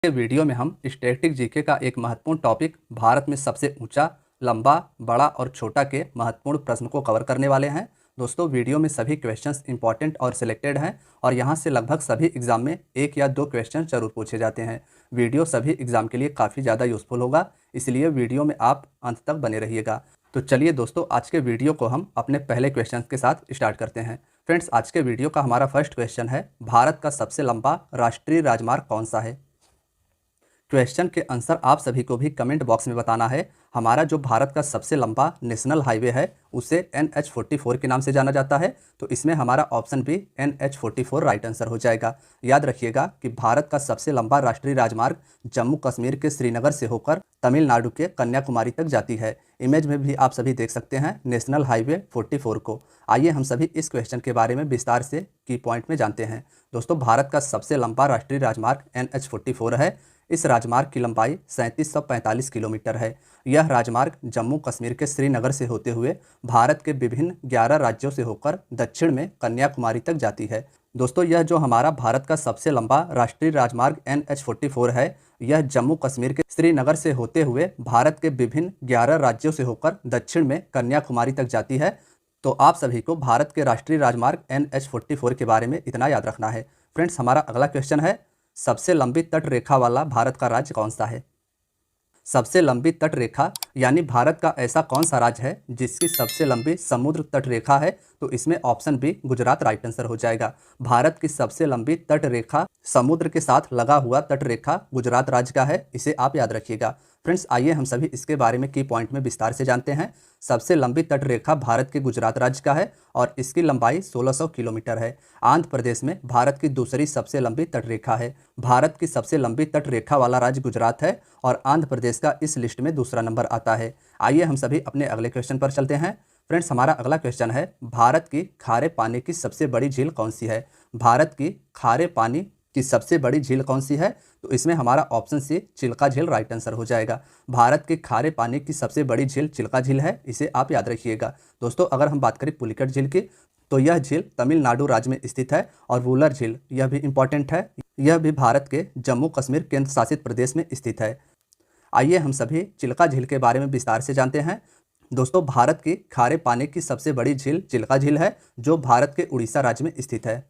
के वीडियो में हम स्टैटिक जीके का एक महत्वपूर्ण टॉपिक भारत में सबसे ऊंचा, लंबा, बड़ा और छोटा के महत्वपूर्ण प्रश्न को कवर करने वाले हैं। दोस्तों, वीडियो में सभी क्वेश्चंस इंपॉर्टेंट और सिलेक्टेड हैं और यहां से लगभग सभी एग्जाम में एक या दो क्वेश्चन जरूर पूछे जाते हैं। वीडियो सभी एग्जाम के लिए काफ़ी ज़्यादा यूजफुल होगा, इसलिए वीडियो में आप अंत तक बने रहिएगा। तो चलिए दोस्तों, आज के वीडियो को हम अपने पहले क्वेश्चन के साथ स्टार्ट करते हैं। फ्रेंड्स, आज के वीडियो का हमारा फर्स्ट क्वेश्चन है, भारत का सबसे लंबा राष्ट्रीय राजमार्ग कौन सा है। क्वेश्चन के आंसर आप सभी को भी कमेंट बॉक्स में बताना है। हमारा जो भारत का सबसे लंबा नेशनल हाईवे है उसे NH44 के नाम से जाना जाता है, तो इसमें हमारा ऑप्शन भी NH44 राइट आंसर हो जाएगा। याद रखिएगा कि भारत का सबसे लंबा राष्ट्रीय राजमार्ग जम्मू कश्मीर के श्रीनगर से होकर तमिलनाडु के कन्याकुमारी तक जाती है। इमेज में भी आप सभी देख सकते हैं नेशनल हाईवे 44 को। आइए हम सभी इस क्वेश्चन के बारे में विस्तार से की पॉइंट में जानते हैं। दोस्तों, भारत का सबसे लंबा राष्ट्रीय राजमार्ग NH44 है। इस राजमार्ग की लंबाई 3745 किलोमीटर है। यह राजमार्ग जम्मू कश्मीर के श्रीनगर से होते हुए भारत के विभिन्न 11 राज्यों से होकर दक्षिण में कन्याकुमारी तक जाती है। दोस्तों, यह जो हमारा भारत का सबसे लंबा राष्ट्रीय राजमार्ग NH44 है, यह जम्मू कश्मीर के श्रीनगर से होते हुए भारत के विभिन्न 11 राज्यों से होकर दक्षिण में कन्याकुमारी तक जाती है। तो आप सभी को भारत के राष्ट्रीय राजमार्ग NH44 के बारे में इतना याद रखना है। फ्रेंड्स, हमारा अगला क्वेश्चन है, सबसे लंबी तट रेखा वाला भारत का राज्य कौन सा है। सबसे लंबी तट रेखा यानी भारत का ऐसा कौन सा राज्य है जिसकी सबसे लंबी समुद्र तट रेखा है, तो इसमें option B Gujarat right answer हो जाएगा। भारत की सबसे लंबी तट रेखा समुद्र के साथ लगा हुआ तट रेखा गुजरात राज्य का है, इसे आप याद रखिएगा। फ्रेंड्स, आइए हम सभी इसके बारे में की पॉइंट में विस्तार से जानते हैं। सबसे लंबी तट रेखा भारत के गुजरात राज्य का है और इसकी लंबाई 1600 किलोमीटर है। आंध्र प्रदेश में भारत की दूसरी सबसे लंबी तट रेखा है। भारत की सबसे लंबी तट रेखा वाला राज्य गुजरात है और आंध्र प्रदेश का इस लिस्ट में दूसरा नंबर आता है। आइए हम सभी अपने अगले क्वेश्चन पर चलते हैं। फ्रेंड्स, हमारा अगला क्वेश्चन है, भारत की खारे पानी की सबसे बड़ी झील कौन सी है। भारत की खारे पानी की सबसे बड़ी झील कौन सी है, तो इसमें हमारा ऑप्शन सी चिल्का झील राइट आंसर हो जाएगा। भारत के खारे पानी की सबसे बड़ी झील चिल्का झील है, इसे आप याद रखिएगा। दोस्तों, अगर हम बात करें पुलिकट झील की, तो यह झील तमिलनाडु राज्य में स्थित है। और वुलर झील, यह भी इंपॉर्टेंट है, यह भी भारत के जम्मू कश्मीर केंद्र शासित प्रदेश में स्थित है। आइए हम सभी चिल्का झील के बारे में विस्तार से जानते हैं। दोस्तों, भारत की खारे पानी की सबसे बड़ी झील चिल्का झील है, जो भारत के उड़ीसा राज्य में स्थित है।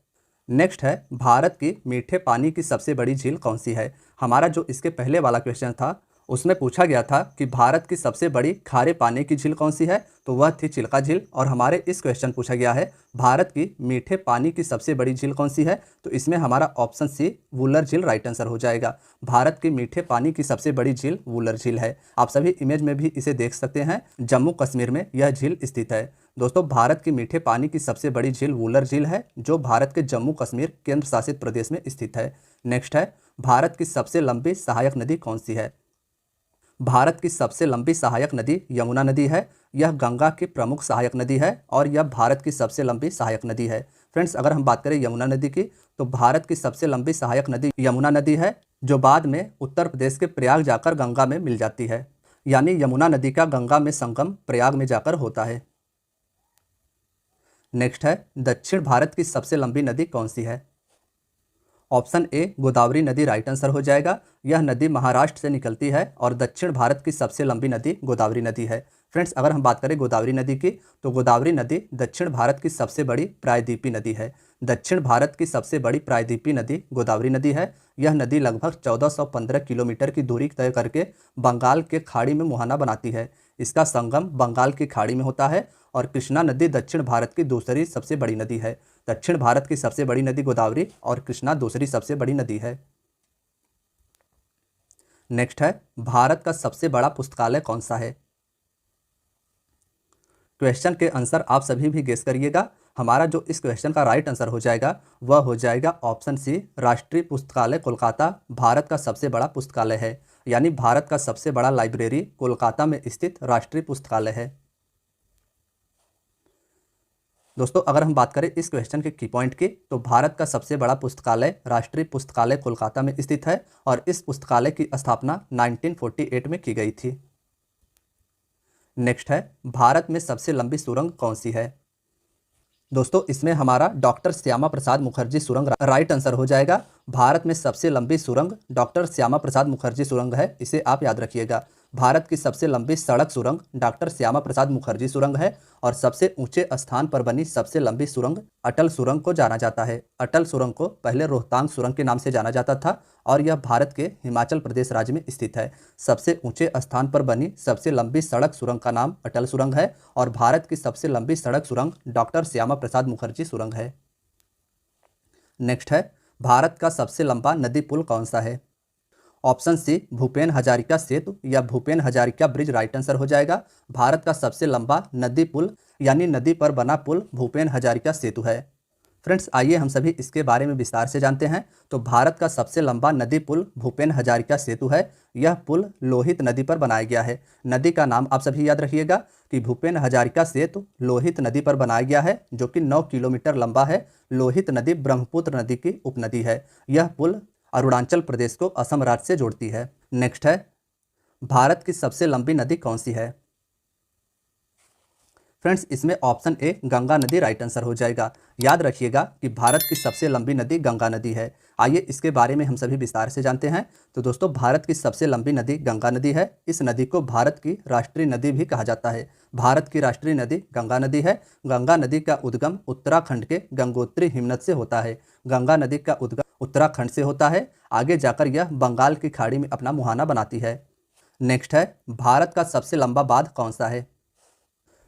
नेक्स्ट है, भारत की मीठे पानी की सबसे बड़ी झील कौन सी है। हमारा जो इसके पहले वाला क्वेश्चन था उसमें पूछा गया था कि भारत की सबसे बड़ी खारे पानी की झील कौन सी है, तो वह थी चिल्का झील। और हमारे इस क्वेश्चन पूछा गया है, भारत की मीठे पानी की सबसे बड़ी झील कौन सी है, तो इसमें हमारा ऑप्शन सी वुलर झील राइट आंसर हो जाएगा। भारत की मीठे पानी की सबसे बड़ी झील वुलर झील है। आप सभी इमेज में भी इसे देख सकते हैं, जम्मू कश्मीर में यह झील स्थित है। दोस्तों, भारत की मीठे पानी की सबसे बड़ी झील वुलर झील है, जो भारत के जम्मू कश्मीर केंद्र शासित प्रदेश में स्थित है। नेक्स्ट है, भारत की सबसे लंबी सहायक नदी कौन सी है। भारत की सबसे लंबी सहायक नदी यमुना नदी है। यह गंगा की प्रमुख सहायक नदी है और यह भारत की सबसे लंबी सहायक नदी है। फ्रेंड्स, अगर हम बात करें यमुना नदी की, तो भारत की सबसे लंबी सहायक नदी यमुना नदी है, जो बाद में उत्तर प्रदेश के प्रयाग जाकर गंगा में मिल जाती है। यानी यमुना नदी का गंगा में संगम प्रयाग में जाकर होता है। नेक्स्ट है, दक्षिण भारत की सबसे लंबी नदी कौन सी है। ऑप्शन ए गोदावरी नदी राइट आंसर हो जाएगा। यह नदी महाराष्ट्र से निकलती है और दक्षिण भारत की सबसे लंबी नदी गोदावरी नदी है। फ्रेंड्स, अगर हम बात करें गोदावरी नदी की, तो गोदावरी नदी दक्षिण भारत की सबसे बड़ी प्रायद्वीपीय नदी है। दक्षिण भारत की सबसे बड़ी प्रायद्वीपीय नदी गोदावरी नदी है। यह नदी लगभग 1415 किलोमीटर की दूरी तय करके बंगाल के खाड़ी में मुहाना बनाती है। इसका संगम बंगाल की खाड़ी में होता है और कृष्णा नदी दक्षिण भारत की दूसरी सबसे बड़ी नदी है। दक्षिण भारत की सबसे बड़ी नदी गोदावरी और कृष्णा दूसरी सबसे बड़ी नदी है। नेक्स्ट है, भारत का सबसे बड़ा पुस्तकालय कौन सा है। क्वेश्चन के आंसर आप सभी भी गेस करिएगा। हमारा जो इस क्वेश्चन का राइट आंसर हो जाएगा वह हो जाएगा ऑप्शन सी राष्ट्रीय पुस्तकालय कोलकाता भारत का सबसे बड़ा पुस्तकालय है। यानी भारत का सबसे बड़ा लाइब्रेरी कोलकाता में स्थित राष्ट्रीय पुस्तकालय है। दोस्तों, अगर हम बात करें इस क्वेश्चन के की पॉइंट की, तो भारत का सबसे बड़ा पुस्तकालय राष्ट्रीय पुस्तकालय कोलकाता में स्थित है और इस पुस्तकालय की स्थापना 1948 में की गई थी। नेक्स्ट है, भारत में सबसे लंबी सुरंग कौन सी है। दोस्तों, इसमें हमारा डॉक्टर श्यामा प्रसाद मुखर्जी सुरंग राइट आंसर हो जाएगा। भारत में सबसे लंबी सुरंग डॉक्टर श्यामा प्रसाद मुखर्जी सुरंग है, इसे आप याद रखिएगा। भारत की सबसे लंबी सड़क सुरंग डॉक्टर श्यामा प्रसाद मुखर्जी सुरंग है। और सबसे ऊंचे स्थान पर बनी सबसे लंबी सुरंग अटल सुरंग को जाना जाता है। अटल सुरंग को पहले रोहतांग सुरंग के नाम से जाना जाता था और यह भारत के हिमाचल प्रदेश राज्य में स्थित है। सबसे ऊंचे स्थान पर बनी सबसे लंबी सड़क सुरंग का नाम अटल सुरंग है और भारत की सबसे लंबी सड़क सुरंग डॉक्टर श्यामा प्रसाद मुखर्जी सुरंग है। नेक्स्ट है, भारत का सबसे लंबा नदी पुल कौन सा है? ऑप्शन सी भूपेन हजारिका सेतु या Bhupen Hazarika bridge right answer हो जाएगा। भारत का सबसे लंबा नदी पुल यानी नदी पर बना पुल भूपेन हजारिका सेतु है। फ्रेंड्स, आइए हम सभी इसके बारे में विस्तार से जानते हैं। तो भारत का सबसे लंबा नदी पुल भूपेन हजारिका सेतु है। यह पुल लोहित नदी पर बनाया गया है। नदी का नाम आप सभी याद रखिएगा कि भूपेन हजारिका सेतु लोहित नदी पर बनाया गया है, जो कि 9 किलोमीटर लंबा है। लोहित नदी ब्रह्मपुत्र नदी की उपनदी है। यह पुल अरुणाचल प्रदेश को असम राज्य से जोड़ती है। नेक्स्ट है, भारत की सबसे लंबी नदी कौन सी है? फ्रेंड्स, इसमें ऑप्शन ए गंगा नदी राइट आंसर हो जाएगा। याद रखिएगा कि भारत की सबसे लंबी नदी गंगा नदी है। आइए इसके बारे में हम सभी विस्तार से जानते हैं। तो दोस्तों, भारत की सबसे लंबी नदी गंगा नदी है। इस नदी को भारत की राष्ट्रीय नदी भी कहा जाता है। भारत की राष्ट्रीय नदी गंगा नदी है। गंगा नदी का उद्गम उत्तराखंड के गंगोत्री हिमनद से होता है। गंगा नदी का उद्गम उत्तराखंड से होता है। आगे जाकर यह बंगाल की खाड़ी में अपना मुहाना बनाती है। नेक्स्ट है, भारत का सबसे लंबा बांध कौन सा है?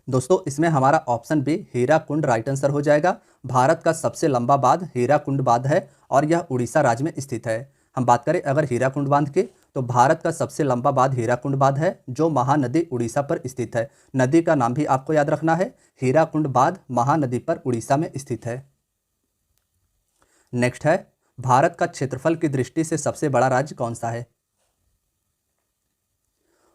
दोस्तों, इसमें हमारा option B Hirakud right answer हो जाएगा। भारत का सबसे लंबा बांध हीराकुंड बांध है और यह उड़ीसा राज्य में स्थित है। हम बात करें अगर हीराकुंड बांध की, तो भारत का सबसे लंबा बांध हीराकुंड बांध है, जो महानदी उड़ीसा पर स्थित है। नदी का नाम भी आपको याद रखना है, हीराकुंड बांध महानदी पर उड़ीसा में स्थित है। नेक्स्ट है, भारत का क्षेत्रफल की दृष्टि से सबसे बड़ा राज्य कौन सा है?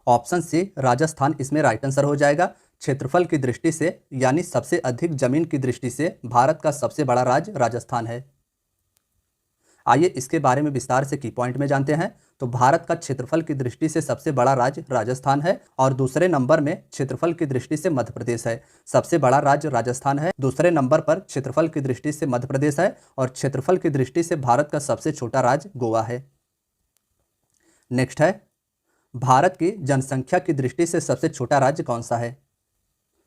ऑप्शन सी राजस्थान इसमें राइट आंसर हो जाएगा। क्षेत्रफल की दृष्टि से यानी सबसे अधिक जमीन की दृष्टि से भारत का सबसे बड़ा राज्य राजस्थान है। आइए इसके बारे में विस्तार से की पॉइंट में जानते हैं। तो भारत का क्षेत्रफल की दृष्टि से सबसे बड़ा राज्य राजस्थान है और दूसरे नंबर में क्षेत्रफल की दृष्टि से मध्य प्रदेश है। सबसे बड़ा राज्य राजस्थान है, दूसरे नंबर पर क्षेत्रफल की दृष्टि से मध्य प्रदेश है और क्षेत्रफल की दृष्टि से भारत का सबसे छोटा राज्य गोवा है। नेक्स्ट है, भारत की जनसंख्या की दृष्टि से सबसे छोटा राज्य कौन सा है?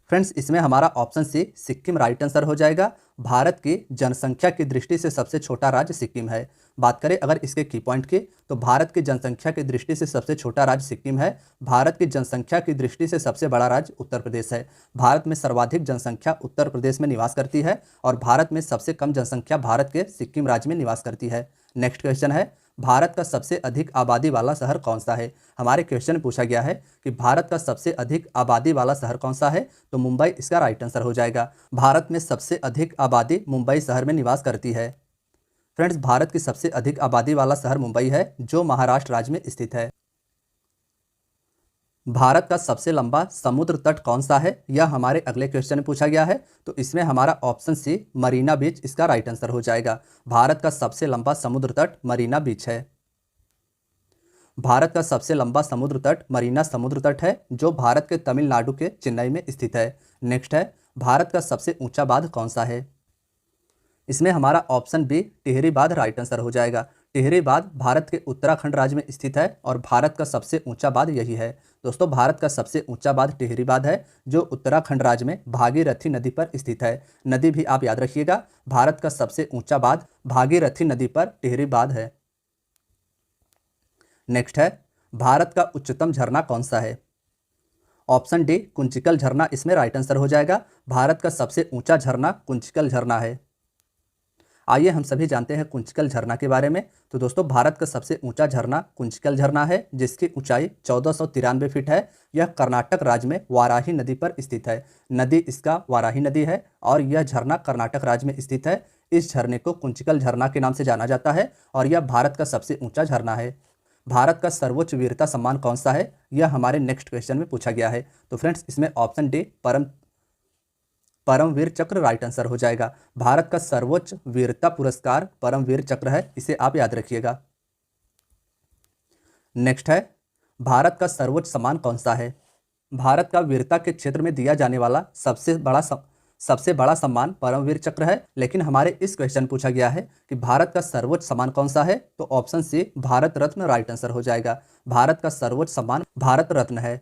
फ्रेंड्स, इसमें हमारा option C Sikkim right answer हो जाएगा। भारत की जनसंख्या की दृष्टि से सबसे छोटा राज्य सिक्किम है। बात करें अगर इसके की पॉइंट की, तो भारत की जनसंख्या की दृष्टि से सबसे छोटा राज्य सिक्किम है। भारत की जनसंख्या की दृष्टि से सबसे बड़ा राज्य उत्तर प्रदेश है। भारत में सर्वाधिक जनसंख्या उत्तर प्रदेश में निवास करती है और भारत में सबसे कम जनसंख्या भारत के सिक्किम राज्य में निवास करती है। नेक्स्ट क्वेश्चन है, भारत का सबसे अधिक आबादी वाला शहर कौन सा है? हमारे क्वेश्चन में पूछा गया है कि भारत का सबसे अधिक आबादी वाला शहर कौन सा है, तो मुंबई इसका राइट आंसर हो जाएगा। भारत में सबसे अधिक आबादी मुंबई शहर में निवास करती है। फ्रेंड्स, भारत की सबसे अधिक आबादी वाला शहर मुंबई है, जो महाराष्ट्र राज्य में स्थित है। भारत का सबसे लंबा समुद्र तट कौन सा है, यह हमारे अगले क्वेश्चन में पूछा गया है। तो इसमें हमारा ऑप्शन सी मरीना बीच इसका राइट आंसर हो जाएगा। भारत का सबसे लंबा समुद्र तट मरीना बीच है। भारत का सबसे लंबा समुद्र तट मरीना समुद्र तट है, जो भारत के तमिलनाडु के चेन्नई में स्थित है। नेक्स्ट है, भारत का सबसे ऊंचा बांध कौन सा है? इसमें हमारा ऑप्शन बी टिहरी बांध राइट आंसर हो जाएगा। टिहरी बांध भारत के उत्तराखंड राज्य में स्थित है और भारत का सबसे ऊंचा बांध यही है। दोस्तों, भारत का सबसे ऊंचा बांध टिहरी बांध है, जो उत्तराखंड राज्य में भागीरथी नदी पर स्थित है। नदी भी आप याद रखिएगा, भारत का सबसे ऊंचा बांध भागीरथी नदी पर टिहरी बांध है। नेक्स्ट है, भारत का उच्चतम झरना कौन सा है? ऑप्शन डी कुंचिकल झरना इसमें राइट आंसर हो जाएगा। भारत का सबसे ऊंचा झरना कुंचिकल झरना है। आइए हम सभी जानते हैं कुंचिकल झरना के बारे में। तो दोस्तों, भारत का सबसे ऊंचा झरना कुंचिकल झरना है, जिसकी ऊंचाई 1493 फीट है। यह कर्नाटक राज्य में वाराही नदी पर स्थित है। नदी इसका वाराही नदी है और यह झरना कर्नाटक राज्य में स्थित है। इस झरने को कुंचिकल झरना के नाम से जाना जाता है और यह भारत का सबसे ऊंचा झरना है। भारत का सर्वोच्च वीरता सम्मान कौन सा है, यह हमारे नेक्स्ट क्वेश्चन में पूछा गया है। तो फ्रेंड्स, इसमें ऑप्शन डी परमवीर चक्र राइट आंसर हो जाएगा। भारत का सर्वोच्च वीरता पुरस्कार परमवीर चक्र है, इसे आप याद रखिएगा। नेक्स्ट है, भारत का सर्वोच्च सम्मान कौन सा है? भारत का वीरता के क्षेत्र में दिया जाने वाला सबसे बड़ा सबसे बड़ा सम्मान परमवीर चक्र है, लेकिन हमारे इस क्वेश्चन पूछा गया है कि भारत का सर्वोच्च सम्मान कौन सा है, तो option C Bharat Ratna right answer हो जाएगा। भारत का सर्वोच्च सम्मान भारत रत्न है।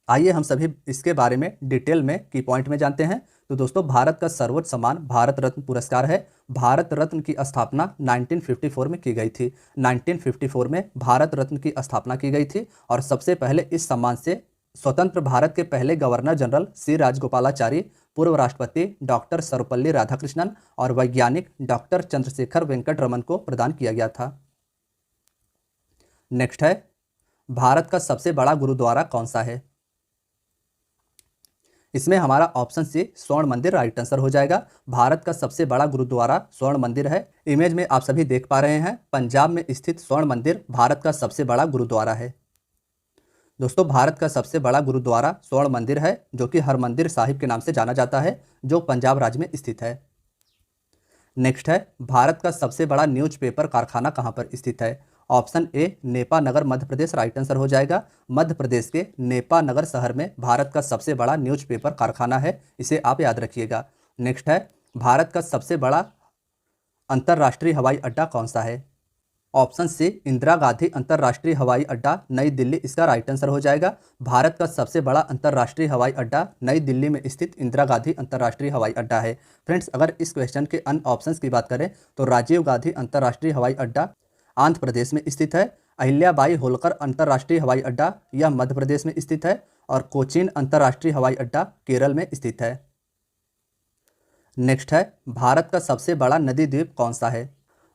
आइए हम सभी इसके बारे में डिटेल में की पॉइंट में जानते हैं। तो दोस्तों, भारत का सर्वोच्च सम्मान भारत रत्न पुरस्कार है। भारत रत्न की स्थापना 1954 में की गई थी। 1954 में भारत रत्न की स्थापना की गई थी और सबसे पहले इस सम्मान से स्वतंत्र भारत के पहले गवर्नर जनरल सी राजगोपालाचारी, पूर्व राष्ट्रपति डॉक्टर सर्वपल्ली राधाकृष्णन और वैज्ञानिक डॉक्टर चंद्रशेखर वेंकट रमन को प्रदान किया गया था। नेक्स्ट है, भारत का सबसे बड़ा गुरुद्वारा कौन सा है? इसमें हमारा ऑप्शन सी स्वर्ण मंदिर राइट आंसर हो जाएगा। भारत का सबसे बड़ा गुरुद्वारा स्वर्ण मंदिर है। इमेज में आप सभी देख पा रहे हैं, पंजाब में स्थित स्वर्ण मंदिर भारत का सबसे बड़ा गुरुद्वारा है। दोस्तों, भारत का सबसे बड़ा गुरुद्वारा स्वर्ण मंदिर है, जो कि हरमंदिर साहिब के नाम से जाना जाता है, जो पंजाब राज्य में स्थित है। नेक्स्ट है, भारत का सबसे बड़ा न्यूज़पेपर कारखाना कहाँ पर स्थित है? Option A Nipah Nagar Madhya Pradesh right answer हो जाएगा। मध्य प्रदेश के नेपा नगर शहर में भारत का सबसे बड़ा न्यूज़पेपर कारखाना है, इसे आप याद रखिएगा। नेक्स्ट है, भारत का सबसे बड़ा अंतर्राष्ट्रीय हवाई अड्डा कौन सा है? ऑप्शन सी इंदिरा गांधी अंतर्राष्ट्रीय हवाई अड्डा नई दिल्ली इसका राइट आंसर हो जाएगा। भारत का सबसे बड़ा अंतर्राष्ट्रीय हवाई अड्डा नई दिल्ली में स्थित इंदिरा गांधी अंतर्राष्ट्रीय हवाई अड्डा है। फ्रेंड्स, अगर इस क्वेश्चन के अन्य ऑप्शंस की बात करें तो राजीव गांधी अंतर्राष्ट्रीय हवाई अड्डा आंध्र प्रदेश में स्थित है। अहिल्याबाई होलकर अंतर्राष्ट्रीय हवाई अड्डा यह मध्य प्रदेश में स्थित है और कोचीन अंतर्राष्ट्रीय हवाई अड्डा केरल में स्थित है। नेक्स्ट है, भारत का सबसे बड़ा नदी द्वीप कौन सा है?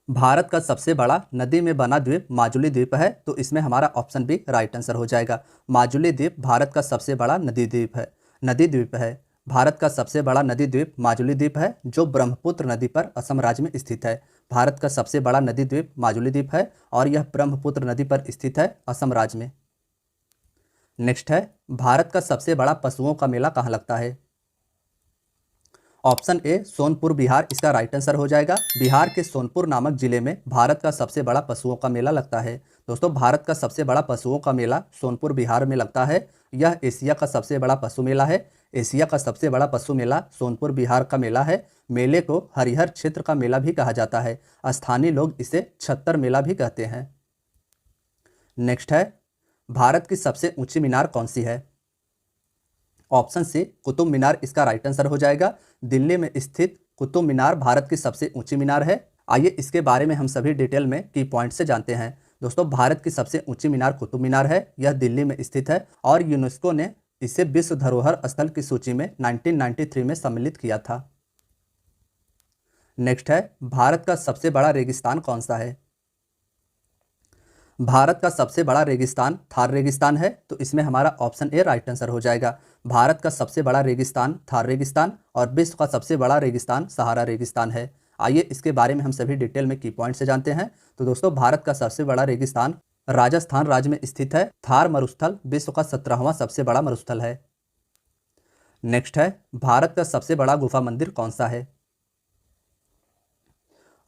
भारत का सबसे बड़ा नदी में बना द्वीप माजुली द्वीप है, तो इसमें हमारा ऑप्शन बी राइट आंसर हो जाएगा। माजुली द्वीप भारत का सबसे बड़ा नदी द्वीप है। भारत का सबसे बड़ा नदी द्वीप माजुली द्वीप है, जो ब्रह्मपुत्र नदी पर असम राज्य में स्थित है। भारत का सबसे बड़ा नदी द्वीप माजुली द्वीप है और यह ब्रह्मपुत्र नदी पर स्थित है, असम राज्य में। नेक्स्ट है, भारत का सबसे बड़ा पशुओं का मेला कहाँ लगता है? ऑप्शन ए सोनपुर बिहार इसका राइट आंसर हो जाएगा। बिहार के सोनपुर नामक जिले में भारत का सबसे बड़ा पशुओं का मेला लगता है। दोस्तों, भारत का सबसे बड़ा पशुओं का मेला सोनपुर बिहार में लगता है। यह एशिया का सबसे बड़ा पशु मेला है। एशिया का सबसे बड़ा पशु मेला सोनपुर बिहार का मेला है। मेले को हरिहर क्षेत्र का मेला भी कहा जाता है। स्थानीय लोग इसे छत्तर मेला भी कहते हैं। नेक्स्ट है, भारत की सबसे ऊंची मीनार कौन सी है? ऑप्शन सी कुतुब मीनार इसका राइट आंसर हो जाएगा। दिल्ली में स्थित कुतुब मीनार भारत की सबसे ऊंची मीनार है। आइए इसके बारे में हम सभी डिटेल में की पॉइंट से जानते हैं। दोस्तों, भारत की सबसे ऊंची मीनार कुतुब मीनार है। यह दिल्ली में स्थित है और यूनेस्को ने इसे विश्व धरोहर स्थल की सूची में 1993 में सम्मिलित किया था। नेक्स्ट है, भारत का सबसे बड़ा रेगिस्तान कौन सा है? भारत का सबसे बड़ा रेगिस्तान थार रेगिस्तान है, तो इसमें हमारा ऑप्शन ए राइट आंसर हो जाएगा। भारत का सबसे बड़ा रेगिस्तान थार रेगिस्तान और विश्व का सबसे बड़ा रेगिस्तान सहारा रेगिस्तान है। आइए इसके बारे में हम सभी डिटेल में की पॉइंट से जानते हैं। तो दोस्तों, भारत का सबसे बड़ा रेगिस्तान राजस्थान राज्य में स्थित है। थार मरुस्थल विश्व का 17वां सबसे बड़ा मरुस्थल है। नेक्स्ट है, भारत का सबसे बड़ा गुफा मंदिर कौन सा है?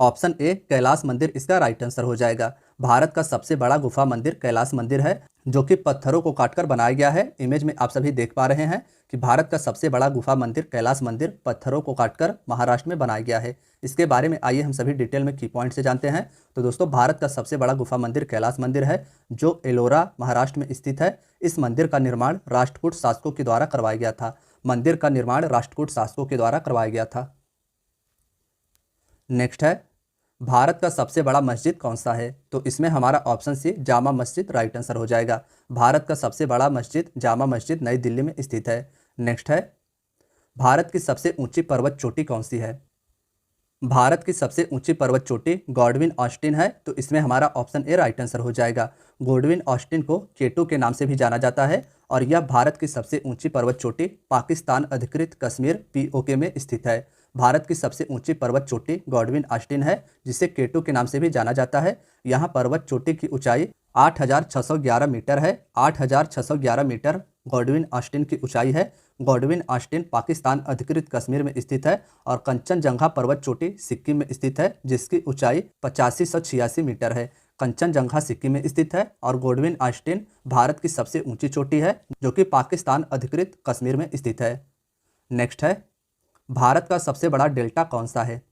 ऑप्शन ए कैलाश मंदिर इसका राइट आंसर हो जाएगा। भारत का सबसे बड़ा गुफा मंदिर कैलाश मंदिर है, जो कि पत्थरों को काटकर बनाया गया है। इमेज में आप सभी देख पा रहे हैं कि भारत का सबसे बड़ा गुफा मंदिर कैलाश मंदिर पत्थरों को काटकर महाराष्ट्र में बनाया गया है। इसके बारे में आइए हम सभी डिटेल में की पॉइंट से जानते हैं। तो दोस्तों, भारत का सबसे बड़ा गुफा मंदिर कैलाश मंदिर है, जो एलोरा महाराष्ट्र में स्थित है। इस मंदिर का निर्माण राष्ट्रकूट शासकों के द्वारा करवाया गया था। मंदिर का निर्माण राष्ट्रकूट शासकों के द्वारा करवाया गया था। नेक्स्ट है, भारत का सबसे बड़ा मस्जिद कौन सा है? तो इसमें हमारा ऑप्शन सी जामा मस्जिद राइट आंसर हो जाएगा। भारत का सबसे बड़ा मस्जिद जामा मस्जिद नई दिल्ली में स्थित है। नेक्स्ट है, भारत की सबसे ऊंची पर्वत चोटी कौन सी है? भारत की सबसे ऊंची पर्वत चोटी गॉडविन ऑस्टिन है, तो इसमें हमारा ऑप्शन ए राइट आंसर हो जाएगा। गॉडविन ऑस्टिन को केटू के नाम से भी जाना जाता है और यह भारत की सबसे ऊंची पर्वत चोटी पाकिस्तान अधिकृत कश्मीर पीओके में स्थित है। भारत की सबसे ऊंची पर्वत चोटी गॉडविन ऑस्टिन है, जिसे केटू के नाम से भी जाना जाता है। यहाँ पर्वत चोटी की ऊंचाई 8,611 मीटर है। 8,611 मीटर गॉडविन ऑस्टिन की ऊंचाई है। गॉडविन ऑस्टिन पाकिस्तान अधिकृत कश्मीर में स्थित है और कंचनजंगा पर्वत चोटी सिक्किम में स्थित है, जिसकी ऊंचाई 8586 मीटर है। कंचनजंगा सिक्किम में स्थित है और गॉडविन ऑस्टिन भारत की सबसे ऊंची चोटी है, जो कि पाकिस्तान अधिकृत कश्मीर में स्थित है। नेक्स्ट है, भारत का सबसे बड़ा डेल्टा कौन सा है?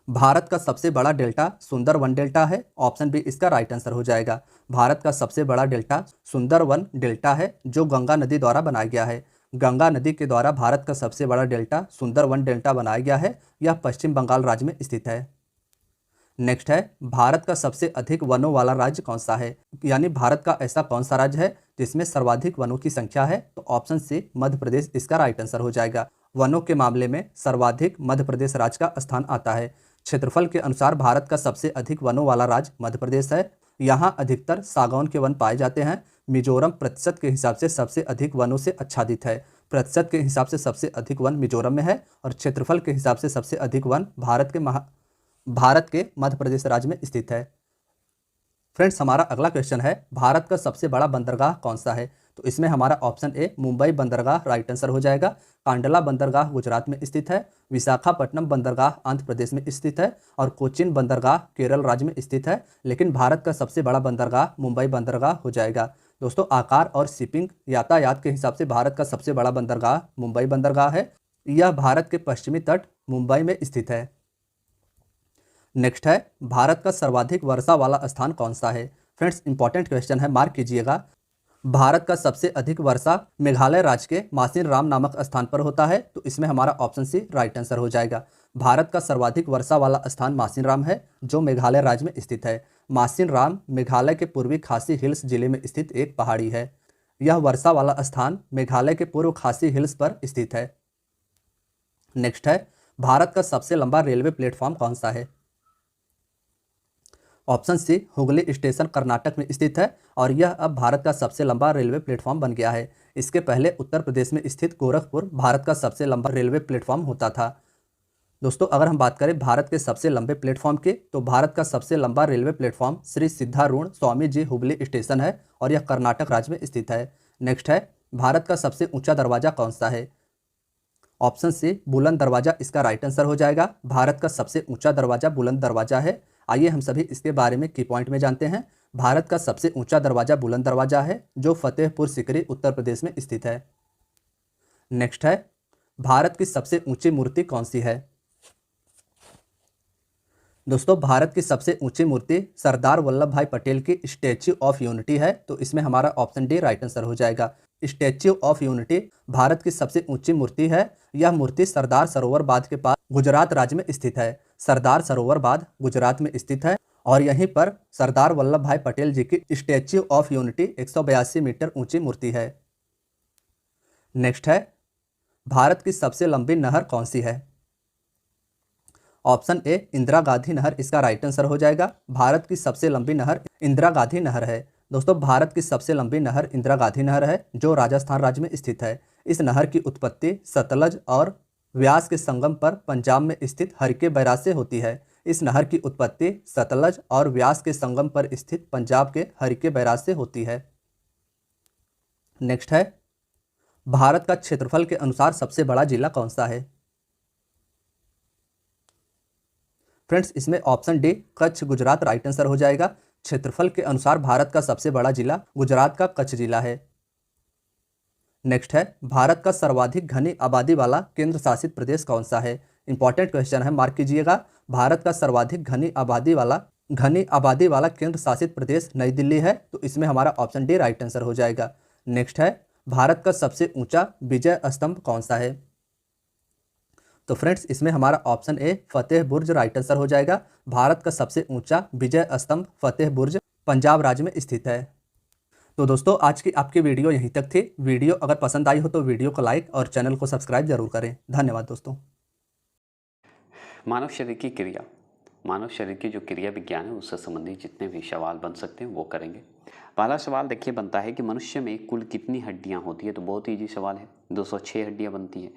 भारत का सबसे बड़ा डेल्टा सुंदरवन डेल्टा है। ऑप्शन बी इसका राइट आंसर हो जाएगा। भारत का सबसे बड़ा डेल्टा सुंदरवन डेल्टा है, जो गंगा नदी द्वारा बनाया गया है। गंगा नदी के द्वारा भारत का सबसे बड़ा डेल्टा सुंदरवन डेल्टा बनाया गया है। यह पश्चिम बंगाल राज्य में स्थित है। नेक्स्ट है, भारत का सबसे अधिक वनों वाला राज्य कौन सा है? यानी भारत का ऐसा कौन सा राज्य है जिसमें सर्वाधिक वनों की संख्या है? तो ऑप्शन सी मध्य प्रदेश इसका राइट आंसर हो जाएगा। वनों के मामले में सर्वाधिक मध्य प्रदेश राज्य का स्थान आता है। क्षेत्रफल के अनुसार भारत का सबसे अधिक वनों वाला राज्य मध्य प्रदेश है। यहाँ अधिकतर सागौन के वन पाए जाते हैं। मिजोरम प्रतिशत के हिसाब से सबसे अधिक वनों से आच्छादित है। प्रतिशत के हिसाब से सबसे अधिक वन मिजोरम में है और क्षेत्रफल के हिसाब से सबसे अधिक वन भारत के मध्य प्रदेश राज्य में स्थित है। फ्रेंड्स, हमारा अगला क्वेश्चन है, भारत का सबसे बड़ा बंदरगाह कौन सा है? तो इसमें हमारा ऑप्शन ए मुंबई बंदरगाह राइट आंसर हो जाएगा। कांडला बंदरगाह गुजरात में स्थित है। विशाखापट्टनम बंदरगाह आंध्र प्रदेश में स्थित है और कोचिन बंदरगाह केरल राज्य में स्थित है। लेकिन भारत का सबसे बड़ा बंदरगाह मुंबई बंदरगाह हो जाएगा। दोस्तों, आकार और शिपिंग यातायात के हिसाब से भारत का सबसे बड़ा बंदरगाह मुंबई बंदरगाह है। यह भारत के पश्चिमी तट मुंबई में स्थित है। नेक्स्ट है, भारत का सर्वाधिक वर्षा वाला स्थान कौन सा है? फ्रेंड्स, इंपॉर्टेंट क्वेश्चन है, मार्क कीजिएगा। भारत का सबसे अधिक वर्षा मेघालय राज्य के मासिन राम नामक स्थान पर होता है। तो इसमें हमारा ऑप्शन सी राइट आंसर हो जाएगा। भारत का सर्वाधिक वर्षा वाला स्थान मासिन राम है, जो मेघालय राज्य में स्थित है। मासिन राम मेघालय के पूर्वी खासी हिल्स जिले में स्थित एक पहाड़ी है। यह वर्षा वाला स्थान मेघालय के पूर्व खासी हिल्स पर स्थित है। नेक्स्ट है, भारत का सबसे लंबा रेलवे प्लेटफॉर्म कौन सा है? Option C Hooghly station Karnataka में स्थित है और यह अब भारत का सबसे लंबा रेलवे प्लेटफॉर्म बन गया है। इसके पहले उत्तर प्रदेश में स्थित गोरखपुर भारत का सबसे लंबा रेलवे प्लेटफॉर्म होता था। दोस्तों, अगर हम बात करें भारत के सबसे लंबे प्लेटफॉर्म की, तो भारत का सबसे लंबा railway platform Shri Siddharudha Swami ji Hubli station है और यह कर्नाटक राज्य में स्थित है। नेक्स्ट है, भारत का सबसे ऊंचा दरवाजा कौन सा है? ऑप्शन सी बुलंद दरवाजा इसका राइट आंसर हो जाएगा। भारत का सबसे ऊंचा दरवाजा बुलंद दरवाजा है। आइए हम सभी इसके बारे में की पॉइंट में जानते हैं। भारत का सबसे ऊंचा दरवाजा बुलंद दरवाजा है, जो फतेहपुर सीकरी उत्तर प्रदेश में स्थित है। नेक्स्ट है, भारत की सबसे ऊंची मूर्ति कौन सी है? दोस्तों, भारत की सबसे ऊंची मूर्ति सरदार वल्लभ भाई पटेल की स्टैच्यू ऑफ यूनिटी है। तो इसमें हमारा ऑप्शन डी राइट आंसर हो जाएगा। स्टैच्यू ऑफ यूनिटी भारत की सबसे ऊंची मूर्ति है। यह मूर्ति सरदार सरोवर बांध के पास गुजरात राज्य में स्थित है। सरदार सरोवर बांध गुजरात में स्थित है और यहीं पर सरदार वल्लभ भाई पटेल जी की स्टैच्यू ऑफ यूनिटी 182 मीटर ऊंची मूर्ति है। नेक्स्ट है, भारत की सबसे लंबी नहर कौन सी है? ऑप्शन ए इंदिरा गांधी नहर इसका राइट आंसर हो जाएगा। भारत की सबसे लंबी नहर इंदिरा गांधी नहर है। दोस्तों, भारत की सबसे लंबी नहर इंदिरा गांधी नहर है, जो राजस्थान राज्य में स्थित है। इस नहर की उत्पत्ति सतलज और व्यास के संगम पर पंजाब में स्थित हरिके बैराज से होती है। इस नहर की उत्पत्ति सतलज और व्यास के संगम पर स्थित पंजाब के हरिके बैराज से होती है। नेक्स्ट है, भारत का क्षेत्रफल के अनुसार सबसे बड़ा जिला कौन सा है? फ्रेंड्स, इसमें option D Kutch Gujarat right answer हो जाएगा। क्षेत्रफल के अनुसार भारत का सबसे बड़ा जिला गुजरात का कच्छ जिला है। नेक्स्ट है, भारत का सर्वाधिक घनी आबादी वाला केंद्र शासित प्रदेश कौन सा है? इंपॉर्टेंट क्वेश्चन है, मार्क कीजिएगा। भारत का सर्वाधिक घनी आबादी वाला केंद्र शासित प्रदेश नई दिल्ली है। तो इसमें हमारा ऑप्शन डी राइट आंसर हो जाएगा। नेक्स्ट है, भारत का सबसे ऊंचा विजय स्तंभ कौन सा है? तो फ्रेंड्स, इसमें हमारा option A Fateh Burj right answer हो जाएगा। भारत का सबसे ऊंचा विजय स्तंभ फतेह बुर्ज पंजाब राज्य में स्थित है। तो दोस्तों, आज की आपकी वीडियो यहीं तक थी। वीडियो अगर पसंद आई हो तो वीडियो को लाइक और चैनल को सब्सक्राइब जरूर करें। धन्यवाद दोस्तों। मानव शरीर की क्रिया, मानव शरीर की जो क्रिया विज्ञान है उससे संबंधित जितने भी सवाल बन सकते हैं वो करेंगे। पहला सवाल देखिए बनता है कि मनुष्य में कुल कितनी हड्डियां होती है? तो बहुत ईजी सवाल है, 206 हड्डियां बनती हैं।